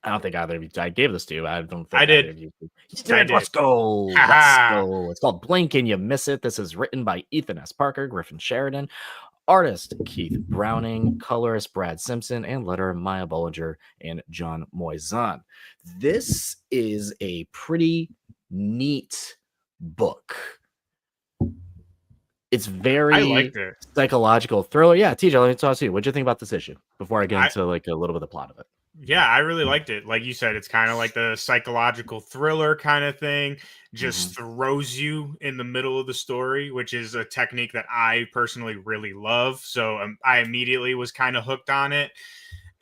I don't think either of you. I gave this to you. I don't think either of you. Let's go. Let's go. It's called Blink and You Miss It. This is written by Ethan S. Parker, Griffin Sheridan, artist Keith Browning, colorist Brad Simpson, and letterer Maya Bollinger and John Moisan. This is a pretty neat book. It's very psychological thriller. Yeah, TJ, let me talk to you. What'd you think about this issue before I get into like a little bit of the plot of it? Yeah, I really liked it. Like you said, it's kind of like the psychological thriller kind of thing. Just throws you in the middle of the story, which is a technique that I personally really love. So I immediately was kind of hooked on it.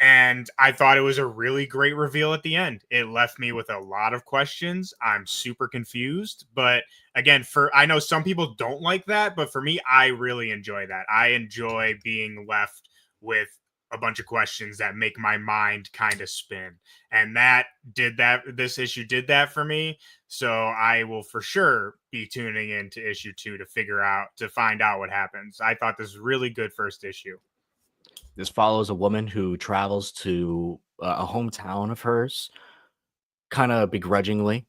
And I thought it was a really great reveal at the end. It left me with a lot of questions. I'm super confused. But again, I know some people don't like that, but for me, I really enjoy that. I enjoy being left with a bunch of questions that make my mind kind of spin. And this issue did that for me. So I will for sure be tuning into issue 2 to find out what happens. I thought this was really good first issue. This follows a woman who travels to a hometown of hers, kind of begrudgingly,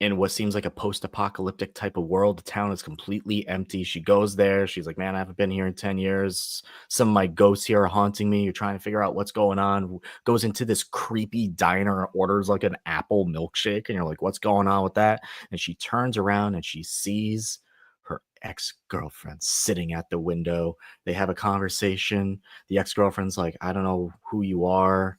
in what seems like a post-apocalyptic type of world. The town is completely empty. She goes there. She's like, man, I haven't been here in 10 years. Some of my ghosts here are haunting me. You're trying to figure out what's going on. Goes into this creepy diner and orders like an apple milkshake. And you're like, what's going on with that? And she turns around and she sees her ex-girlfriend sitting at the window. They have a conversation. The ex-girlfriend's like, I don't know who you are.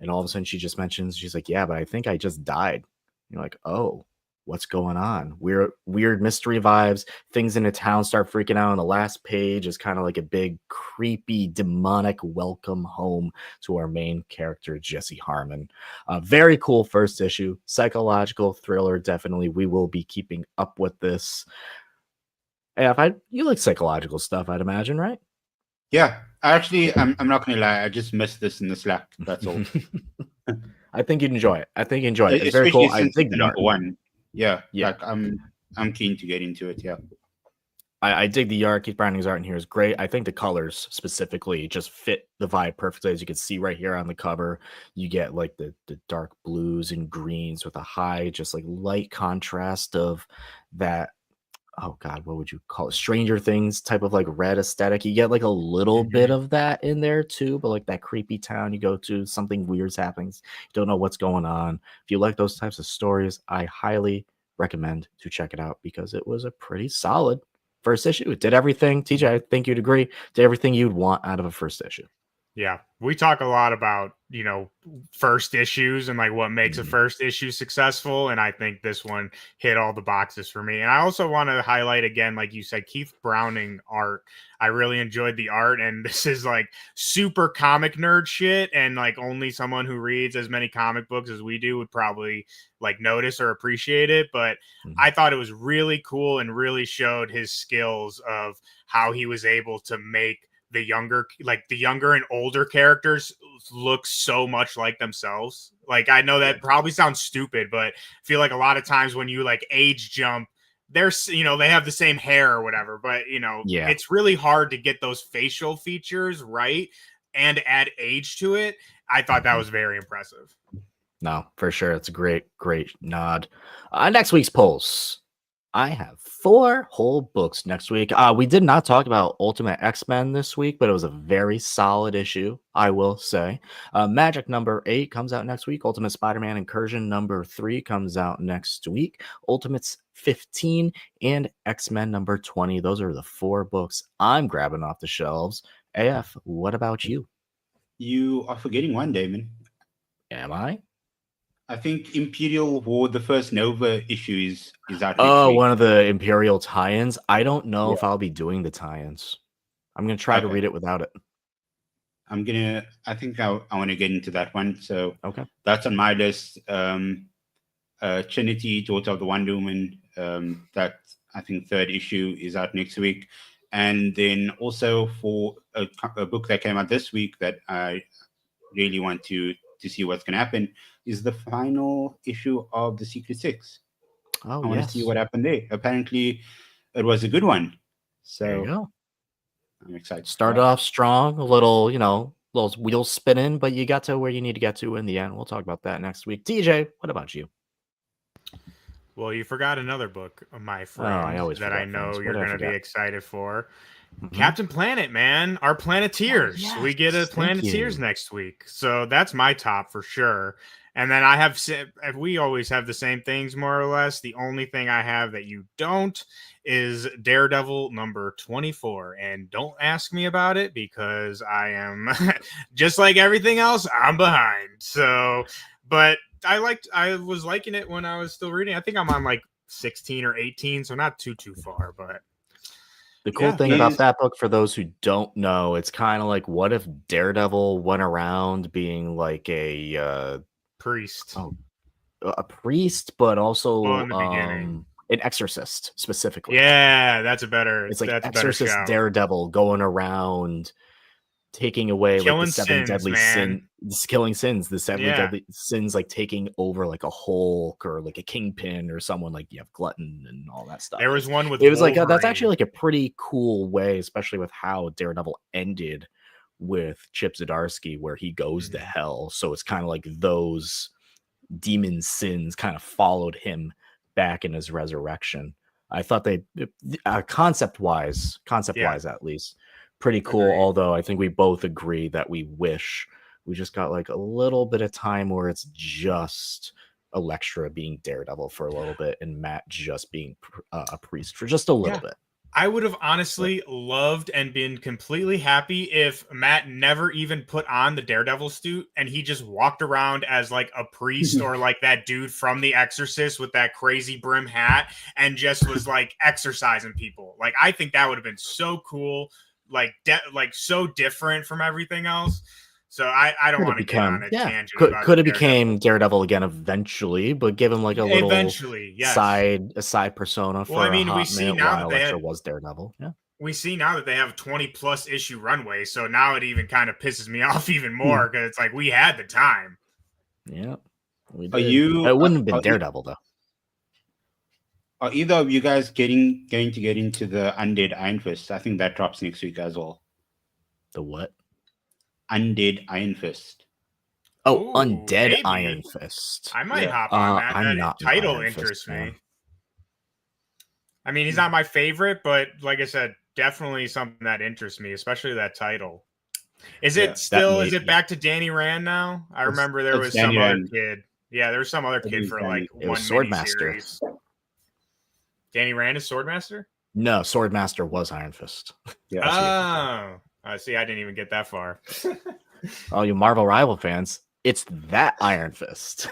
And all of a sudden she just mentions, she's like, yeah, but I think I just died. You're like, oh, what's going on? Weird mystery vibes. Things in the town start freaking out. On the last page is kind of like a big, creepy, demonic welcome home to our main character, Jesse Harmon. Very cool first issue. Psychological thriller, definitely. We will be keeping up with this. Yeah, you like psychological stuff, I'd imagine, right? Yeah, actually, I'm not gonna lie. I just missed this in the Slack. That's all. I think you'd enjoy it. It's very cool. I think the number one. Yeah. Like I'm keen to get into it. Yeah. I dig the art. Keith Browning's art in here is great. I think the colors specifically just fit the vibe perfectly. As you can see right here on the cover, you get like the dark blues and greens with a high, just like light contrast of that. Oh God, what would you call it? Stranger Things type of like red aesthetic. You get like a little bit of that in there too, but like that creepy town you go to, something weird's happening. You don't know what's going on. If you like those types of stories, I highly recommend to check it out because it was a pretty solid first issue. It did everything. TJ, I think you'd agree, did everything you'd want out of a first issue. Yeah, we talk a lot about, first issues and like what makes a first issue successful. And I think this one hit all the boxes for me. And I also want to highlight again, like you said, Keith Browning art. I really enjoyed the art. And this is like super comic nerd shit. And like only someone who reads as many comic books as we do would probably like notice or appreciate it. But I thought it was really cool and really showed his skills of how he was able to make the younger and older characters look so much like themselves. Like, I know that probably sounds stupid, but I feel like a lot of times when you like age jump, there's, they have the same hair or whatever, but it's really hard to get those facial features right and add age to it. I thought that was very impressive. No, for sure. It's a great nod. Next week's polls. I have 4 whole books next week. We did not talk about Ultimate X-Men this week, but it was a very solid issue, I will say. Magic number 8 comes out next week. Ultimate Spider-Man Incursion number 3 comes out next week. Ultimates 15 and X-Men number 20. Those are the 4 books I'm grabbing off the shelves. AF, what about you? You are forgetting one, Damon. Am I? I think Imperial War, the first Nova issue is out. Oh, one of the Imperial tie-ins. I don't know if I'll be doing the tie-ins. I'm going to try to read it without it. I think I want to get into that one. So that's on my list. Trinity, Daughter of the Wonder Woman. That I think 3rd issue is out next week. And then also for a book that came out this week that I really want to to see what's going to happen, is the final issue of the Secret Six. Oh, I want to see what happened there. Apparently, it was a good one. So there you go. I'm excited. Started off strong, a little, little wheels spinning, but you got to where you need to get to in the end. We'll talk about that next week. TJ, what about you? Well, you forgot another book, my friend, that I know you're going to be excited for. Mm-hmm. Captain Planet, man. Our Planeteers. Oh, yes. We get a Planeteers next week. So that's my top for sure. And then we always have the same things, more or less. The only thing I have that you don't is Daredevil number 24. And don't ask me about it because I am, just like everything else, I'm behind. So, but I was liking it when I was still reading. I think I'm on like 16 or 18, so not too far. But the cool thing about that book, for those who don't know, it's kind of like, what if Daredevil went around being like a priest? A priest, but also in the beginning, an exorcist specifically. Yeah, that's a better. It's like that's exorcist Daredevil going around, taking away killing like the seven sins, deadly man. killing sins, the seven deadly sins, like taking over like a Hulk or like a Kingpin or someone, like you have Glutton and all that stuff. There was one with it was Wolverine. like that's actually like a pretty cool way, especially with how Daredevil ended with Chip Zdarsky, where he goes to hell. So it's kind of like those demon sins kind of followed him back in his resurrection. I thought they concept wise at least pretty cool. Agreed. Although I think we both agree that we wish we just got like a little bit of time where it's just Elektra being Daredevil for a little bit and Matt just being a priest for just a little bit. I would have honestly loved and been completely happy if Matt never even put on the Daredevil suit and he just walked around as like a priest or like that dude from The Exorcist with that crazy brim hat and just was like exorcising people. Like, I think that would have been so cool, like so different from everything else. So I don't want to get on a tangent. Could have became Daredevil again eventually, but give him like a little side persona for a hot minute while Elektra was Daredevil. Yeah. We see now that they have 20+ issue runway, so now it even kind of pisses me off even more because it's like we had the time. Yeah. We did. It wouldn't have been Daredevil though. Are either of you guys going to get into the Undead Iron Fist? I think that drops next week as well. The what? Undead Iron Fist. Oh, Undead maybe. Iron Fist. I might hop on that. That title interests me. I mean, he's not my favorite, but like I said, definitely something that interests me, especially that title. Is it back to Danny Rand now? I remember there was some other kid. Yeah, there was some other kid for like one miniseries. Danny Rand is Swordmaster? No, Swordmaster was Iron Fist. Yeah. See, I didn't even get that far. All you Marvel rival fans, it's that Iron Fist.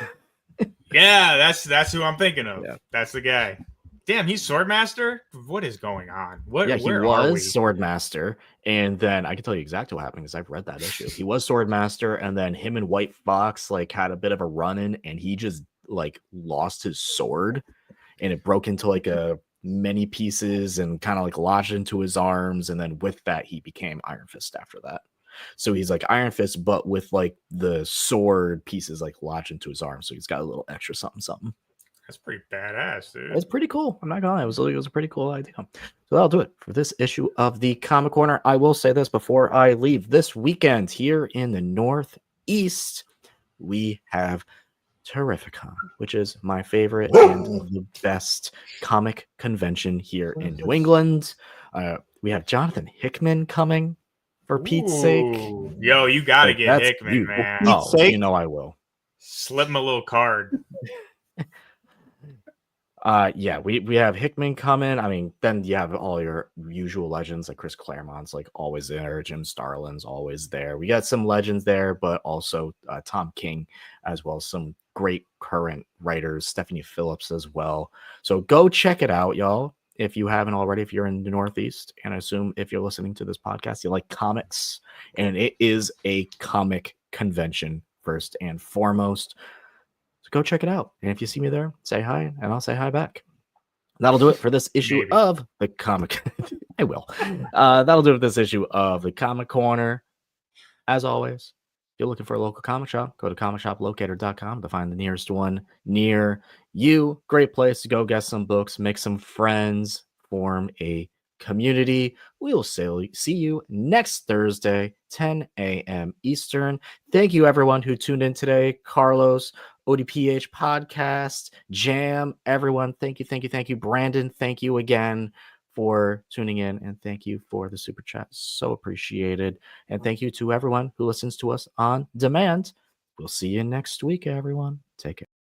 Yeah, that's who I'm thinking of. Yeah. That's the guy. Damn, he's Swordmaster? What is going on? He was Swordmaster, and then I can tell you exactly what happened because I've read that issue. He was Swordmaster, and then him and White Fox like had a bit of a run-in, and he just like lost his sword, and it broke into like many pieces and kind of like lodged into his arms, and then with that he became Iron Fist after that. So he's like Iron Fist, but with like the sword pieces like lodged into his arm, so he's got a little extra something. That's pretty badass, dude. It's pretty cool. I'm not gonna lie, it was a pretty cool idea. So that'll do it for this issue of the Comic Corner. I will say this before I leave. This weekend here in the Northeast, we have Terrificon, which is my favorite and the best comic convention here in New England. We have Jonathan Hickman coming, for Pete's sake. Yo, you gotta get Hickman, man. You know I will. Slip him a little card. Yeah, we have Hickman coming. I mean, then you have all your usual legends like Chris Claremont's like always there. Jim Starlin's always there. We got some legends there, but also Tom King as well. Some great current writers, Stephanie Phillips as well. So go check it out, y'all. If you haven't already, if you're in the Northeast, and I assume if you're listening to this podcast, you like comics, and it is a comic convention first and foremost. So go check it out. And if you see me there, say hi, and I'll say hi back. That'll do it for this issue of the comic. I will. That'll do it for this issue of the Comic Corner. As always, you're looking for a local comic shop, go to comicshoplocator.com to find the nearest one near you. Great place to go get some books, make some friends, form a community. We will see you next Thursday, 10 a.m. Eastern. Thank you, everyone who tuned in today. Carlos, ODPH Podcast, Jam, everyone. Thank you. Brandon, thank you again for tuning in, and thank you for the super chat. So appreciated. And thank you to everyone who listens to us on demand. We'll see you next week, everyone. Take care.